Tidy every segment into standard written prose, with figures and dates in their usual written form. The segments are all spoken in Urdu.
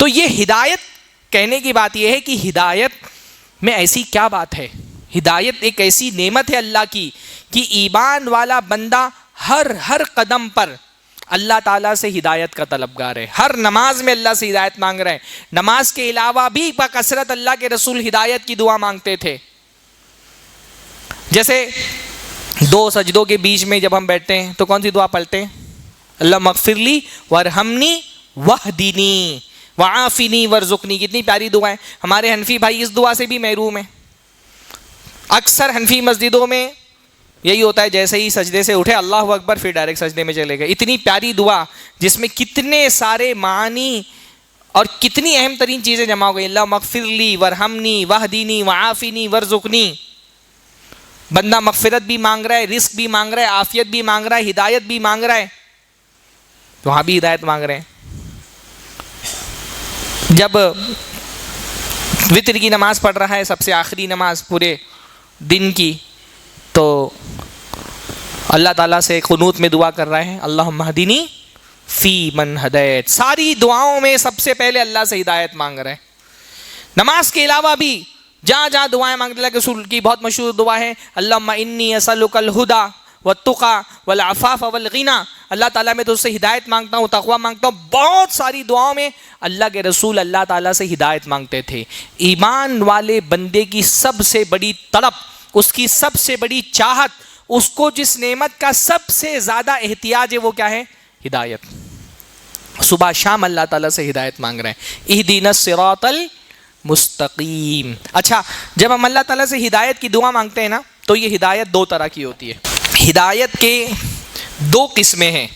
تو یہ ہدایت کہنے کی بات یہ ہے کہ ہدایت میں ایسی کیا بات ہے، ہدایت ایک ایسی نعمت ہے اللہ کی کہ ایمان والا بندہ ہر قدم پر اللہ تعالیٰ سے ہدایت کا طلبگار ہے. ہر نماز میں اللہ سے ہدایت مانگ رہے ہیں. نماز کے علاوہ بھی بکثرت اللہ کے رسول ہدایت کی دعا مانگتے تھے. جیسے 2 سجدوں کے بیچ میں جب ہم بیٹھتے ہیں تو کون سی دعا پڑھتے ہیں؟ اللہم اغفر لی وارحمنی واہدنی وعافنی وارزقنی. کتنی پیاری دعا ہے. ہمارے حنفی بھائی اس دعا سے بھی محروم ہیں. اکثر حنفی مسجدوں میں یہی ہوتا ہے، جیسے ہی سجدے سے اٹھے اللہ اکبر پھر ڈائریکٹ سجدے میں چلے گئے. اتنی پیاری دعا جس میں کتنے سارے معانی اور کتنی اہم ترین چیزیں جمع ہو گئی. اللہم اغفر لی وارحمنی واہدنی وعافنی وارزقنی. بندہ مغفرت بھی مانگ رہا ہے، رزق بھی مانگ رہا ہے، عافیت بھی مانگ رہا ہے، ہدایت بھی مانگ رہا ہے. وہاں بھی ہدایت مانگ رہے ہیں. جب وتر کی نماز پڑھ رہا ہے، سب سے آخری نماز پورے دن کی، تو اللہ تعالیٰ سے قنوت میں دعا کر رہے ہیں اللہم اہدنی فی من ہدیت. ساری دعاؤں میں سب سے پہلے اللہ سے ہدایت مانگ رہے ہیں. نماز کے علاوہ بھی جہاں جہاں دعائیں مانگتے، اللہ کے رسول کی بہت مشہور دعا ہے اللہم انی اسألک الہدی والتقی والعفاف والغنی. اللہ تعالیٰ میں تو اس سے ہدایت مانگتا ہوں، تقوی مانگتا ہوں. بہت ساری دعاؤں میں اللہ کے رسول اللہ تعالیٰ سے ہدایت مانگتے تھے. ایمان والے بندے کی سب سے بڑی طلب، اس کی سب سے بڑی چاہت، اس کو جس نعمت کا سب سے زیادہ احتیاج ہے وہ کیا ہے؟ ہدایت. صبح شام اللہ تعالیٰ سے ہدایت مانگ رہے ہیں. اہدنا الصراط المستقیم. اچھا، جب ہم اللہ تعالیٰ سے ہدایت کی دعا مانگتے ہیں نا، تو یہ ہدایت 2 طرح کی ہوتی ہے. ہدایت کے 2 قسمیں ہیں.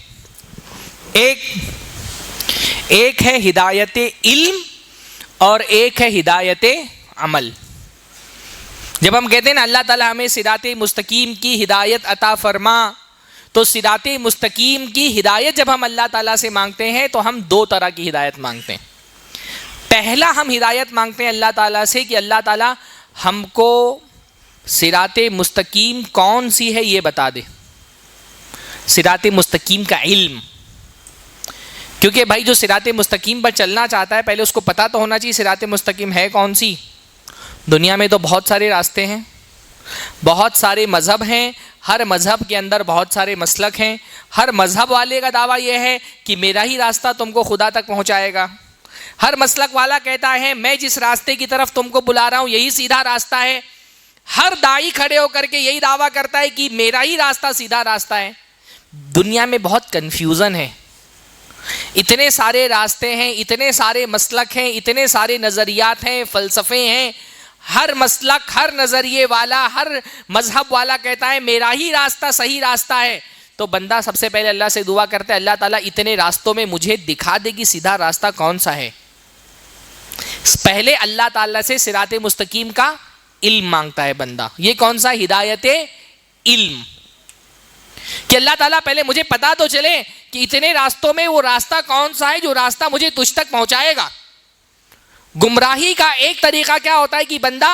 ایک ہے ہدایت علم اور ایک ہے ہدایت عمل. جب ہم کہتے ہیں نا اللہ تعالیٰ ہمیں صراط مستقیم کی ہدایت عطا فرما، تو صراط مستقیم کی ہدایت جب ہم اللہ تعالیٰ سے مانگتے ہیں تو ہم 2 طرح کی ہدایت مانگتے ہیں. پہلا ہم ہدایت مانگتے ہیں اللہ تعالیٰ سے کہ اللہ تعالیٰ ہم کو صراط مستقیم کون سی ہے یہ بتا دے. صراط مستقیم کا علم، کیونکہ بھائی جو صراط مستقیم پر چلنا چاہتا ہے پہلے اس کو پتہ تو ہونا چاہیے صراط مستقیم ہے کون سی. دنیا میں تو بہت سارے راستے ہیں، بہت سارے مذہب ہیں، ہر مذہب کے اندر بہت سارے مسلک ہیں. ہر مذہب والے کا دعویٰ یہ ہے کہ میرا ہی راستہ تم کو خدا تک پہنچائے گا. ہر مسلک والا کہتا ہے میں جس راستے کی طرف تم کو بلا رہا ہوں یہی سیدھا راستہ ہے. ہر داعی کھڑے ہو کر کے یہی دعویٰ کرتا ہے کہ میرا ہی راستہ سیدھا راستہ ہے. دنیا میں بہت کنفیوژن ہے. اتنے سارے راستے ہیں، اتنے سارے مسلک ہیں، اتنے سارے نظریات ہیں، فلسفے ہیں. ہر مسلک، ہر نظریے والا، ہر مذہب والا کہتا ہے میرا ہی راستہ صحیح راستہ ہے. تو بندہ سب سے پہلے اللہ سے دعا کرتا ہے اللہ تعالیٰ اتنے راستوں میں مجھے دکھا دے کہ سیدھا راستہ کون سا ہے. پہلے اللہ تعالیٰ سے صراط مستقیم کا علم مانگتا ہے بندہ. یہ کون سا؟ ہدایت علم. کہ اللہ تعالیٰ پہلے مجھے پتا تو چلے کہ اتنے راستوں میں وہ راستہ کون سا ہے جو راستہ مجھے تجھ تک پہنچائے گا. گمراہی کا ایک طریقہ کیا ہوتا ہے کہ بندہ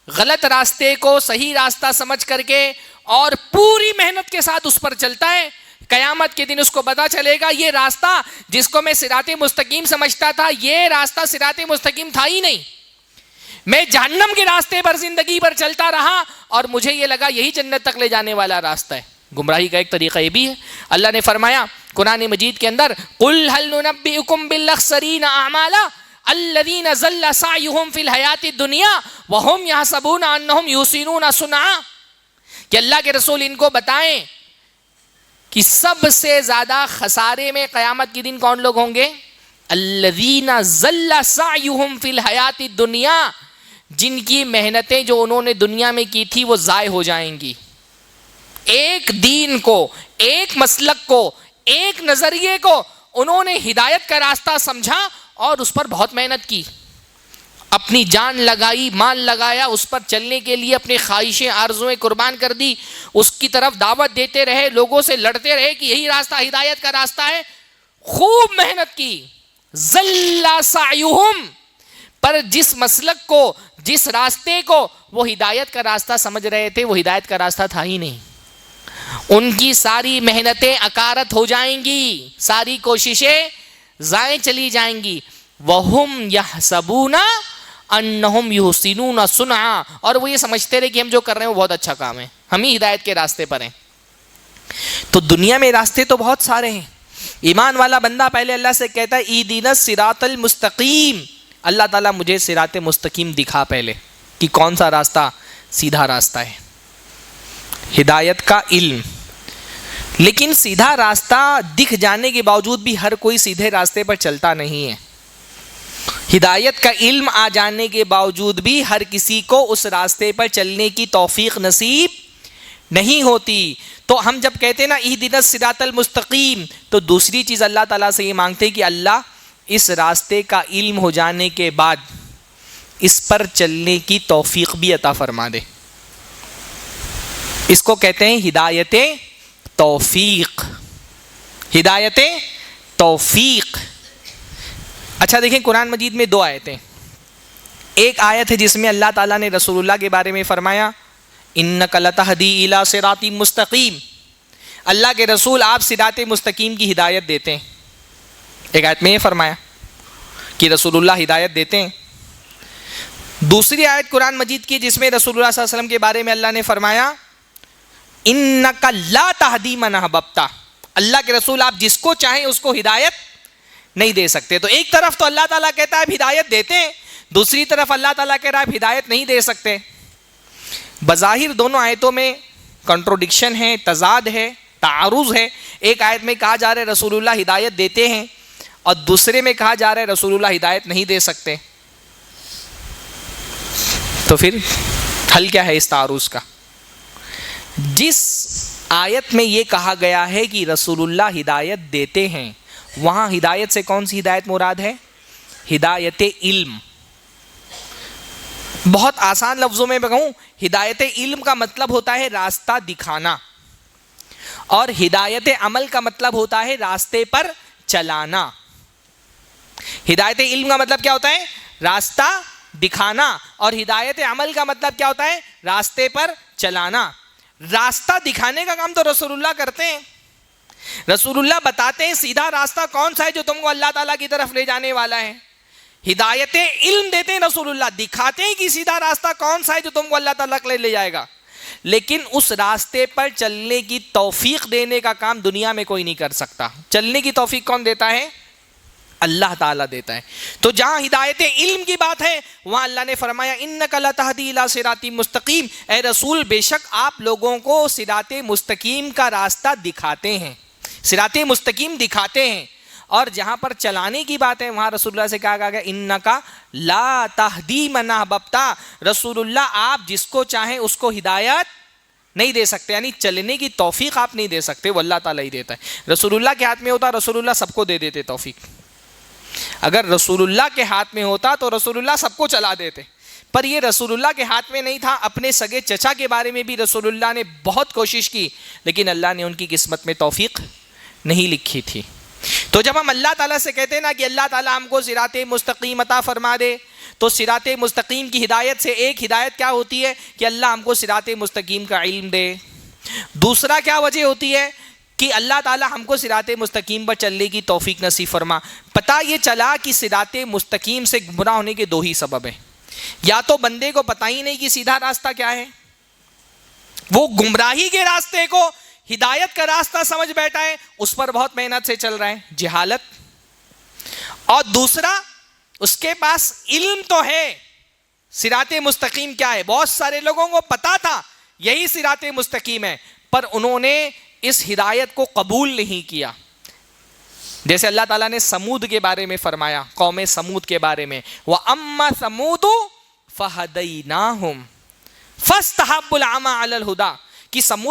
غلط راستے کو صحیح راستہ سمجھ کر کے اور پوری محنت کے ساتھ اس پر چلتا ہے. قیامت کے دن اس کو پتا چلے گا یہ راستہ جس کو میں صراط مستقیم سمجھتا تھا یہ راستہ صراط مستقیم تھا ہی نہیں. میں جہنم کے راستے پر زندگی بھر چلتا رہا اور مجھے یہ لگا یہی جنت تک لے جانے والا راستہ ہے. گمراہی کا ایک طریقہ یہ بھی ہے. اللہ نے فرمایا قرآن مجید کے اندر قل هل ننبئكم بالاخسرین اعمالا الذین ضل سعیهم فی الحیاۃ الدنیا وهم یحسبون انهم یحسنون صنعا. کہ اللہ کے رسول ان کو بتائیں کہ سب سے زیادہ خسارے میں قیامت کے دن کون لوگ ہوں گے؟ الذین ضل سعیهم فی الحیاۃ الدنیا، جن کی محنتیں جو انہوں نے دنیا میں کی تھی وہ ضائع ہو جائیں گی. ایک دین کو، ایک مسلک کو، ایک نظریے کو انہوں نے ہدایت کا راستہ سمجھا اور اس پر بہت محنت کی، اپنی جان لگائی، مال لگایا، اس پر چلنے کے لیے اپنی خواہشیں آرزویں قربان کر دی، اس کی طرف دعوت دیتے رہے، لوگوں سے لڑتے رہے کہ یہی راستہ ہدایت کا راستہ ہے. خوب محنت کی. ضل سعیہم، پر جس مسلک کو، جس راستے کو وہ ہدایت کا راستہ سمجھ رہے تھے وہ ہدایت کا راستہ تھا ہی نہیں. ان کی ساری محنتیں اکارت ہو جائیں گی، ساری کوششیں ضائع چلی جائیں گی. وَهُمْ يَحْسَبُونَ أَنَّهُمْ يُحْسِنُونَ صُنْعًا، اور وہ یہ سمجھتے رہے کہ ہم جو کر رہے ہیں وہ بہت اچھا کام ہے، ہم ہی ہدایت کے راستے پر ہیں۔ تو دنیا میں راستے تو بہت سارے ہیں۔ ایمان والا بندہ پہلے اللہ سے کہتا ہے اِهْدِنَا الصِّرَاطَ الْمُسْتَقِيمَ، اللہ تعالیٰ مجھے صراط مستقیم دکھا پہلے کہ کون سا راستہ سیدھا راستہ ہے۔ ہدایت کا علم، لیکن سیدھا راستہ دکھ جانے کے باوجود بھی ہر کوئی سیدھے راستے پر چلتا نہیں ہے۔ ہدایت کا علم آ جانے کے باوجود بھی ہر کسی کو اس راستے پر چلنے کی توفیق نصیب نہیں ہوتی۔ تو ہم جب کہتے ہیں نا اہدنا الصراط المستقیم، تو دوسری چیز اللہ تعالیٰ سے یہ مانگتے ہیں کہ اللہ اس راستے کا علم ہو جانے کے بعد اس پر چلنے کی توفیق بھی عطا فرما دے۔ اس کو کہتے ہیں ہدایت توفیق، ہدایت توفیق۔ اچھا دیکھیں قرآن مجید میں دو آیتیں، ایک آیت ہے جس میں اللہ تعالیٰ نے رسول اللہ کے بارے میں فرمایا انک لتہدی الی صراط مستقیم، اللہ کے رسول آپ صراط مستقیم کی ہدایت دیتے ہیں۔ ایک آیت میں یہ فرمایا کہ رسول اللہ ہدایت دیتے ہیں۔ دوسری آیت قرآن مجید کی جس میں رسول اللہ صلی اللہ علیہ وسلم کے بارے میں اللہ نے فرمایا انک لا تہدی من احببت، اللہ کے رسول آپ جس کو چاہیں اس کو ہدایت نہیں دے سکتے۔ تو ایک طرف تو اللہ تعالیٰ کہتا ہے آپ ہدایت دیتے ہیں، دوسری طرف اللہ تعالیٰ کہہ رہا ہے آپ ہدایت نہیں دے سکتے۔ بظاہر دونوں آیتوں میں کنٹروڈکشن ہے، تضاد ہے، تعارض ہے۔ ایک آیت میں کہا جا رہا ہے رسول اللہ ہدایت دیتے ہیں، اور دوسرے میں کہا جا رہا ہے رسول اللہ ہدایت نہیں دے سکتے۔ تو پھر حل کیا ہے اس تعارض کا؟ جس آیت میں یہ کہا گیا ہے کہ رسول اللہ ہدایت دیتے ہیں، وہاں ہدایت سے کون سی ہدایت مراد ہے؟ ہدایت علم۔ بہت آسان لفظوں میں کہوں، ہدایت علم کا مطلب ہوتا ہے راستہ دکھانا، اور ہدایت عمل کا مطلب ہوتا ہے راستے پر چلانا۔ ہدایت علم کا مطلب کیا ہوتا ہے؟ راستہ دکھانا، اور ہدایت عمل کا مطلب کیا ہوتا ہے؟ راستے پر چلانا۔ راستہ دکھانے کا کام تو رسول اللہ کرتے ہیں، رسول اللہ بتاتے ہیں سیدھا راستہ کون سا ہے جو تم کو اللہ تعالیٰ کی طرف لے جانے والا ہے۔ ہدایت علم دیتے ہیں رسول اللہ، دکھاتے ہیں کہ سیدھا راستہ کون سا ہے جو تم کو اللہ تعالیٰ کے لے جائے گا، لیکن اس راستے پر چلنے کی توفیق دینے کا کام دنیا میں کوئی نہیں کر سکتا۔ چلنے کی توفیق کون دیتا ہے؟ اللہ تعالیٰ دیتا ہے۔ تو جہاں ہدایت علم کی بات ہے وہاں اللہ نے فرمایا انک لتہدی الی صراط مستقیم، اے رسول بے شک آپ لوگوں کو صراط مستقیم کا راستہ دکھاتے ہیں، صراط مستقیم دکھاتے ہیں۔ اور جہاں پر چلانے کی بات ہے وہاں رسول اللہ سے کہا گیا انک لا تہدی من احببت، رسول اللہ آپ جس کو چاہیں اس کو ہدایت نہیں دے سکتے، یعنی چلنے کی توفیق آپ نہیں دے سکتے، وہ اللہ تعالیٰ ہی دیتا ہے۔ رسول اللہ کے ہاتھ میں ہوتا رسول اللہ سب کو دے دیتے توفیق، اگر رسول اللہ کے ہاتھ میں ہوتا تو رسول اللہ سب کو چلا دیتے، پر یہ رسول اللہ کے ہاتھ میں نہیں تھا۔ اپنے سگے چچا کے بارے میں بھی رسول اللہ نے بہت کوشش کی، لیکن اللہ نے ان کی قسمت میں توفیق نہیں لکھی تھی۔ تو جب ہم اللہ تعالیٰ سے کہتے ہیں نا کہ اللہ تعالیٰ ہم کو صراط مستقیم عطا فرما دے، تو صراط مستقیم کی ہدایت سے ایک ہدایت کیا ہوتی ہے کہ اللہ ہم کو صراط مستقیم کا علم دے، دوسرا کیا وجہ ہوتی ہے کہ اللہ تعالیٰ ہم کو صراط مستقیم پر چلنے کی توفیق نصیب فرما۔ پتہ یہ چلا کہ صراط مستقیم سے گمراہ ہونے کے دو ہی سبب ہیں، یا تو بندے کو پتہ ہی نہیں کہ سیدھا راستہ کیا ہے، وہ گمراہی کے راستے کو ہدایت کا راستہ سمجھ بیٹھا ہے، اس پر بہت محنت سے چل رہا ہے، جہالت، اور دوسرا اس کے پاس علم تو ہے صراط مستقیم کیا ہے، بہت سارے لوگوں کو پتا تھا یہی صراط مستقیم ہے، پر انہوں نے اس ہدایت کو قبول نہیں کیا۔ جیسے اللہ تعالیٰ نے سمود کے بارے میں فرمایا، قوم سمود کے بارے میں وَأَمَّا ثَمُودُ فَهَدَيْنَاهُمْ فَاسْتَحَبُّوا الْعَمَى عَلَى الْهُدَى، کہ سمود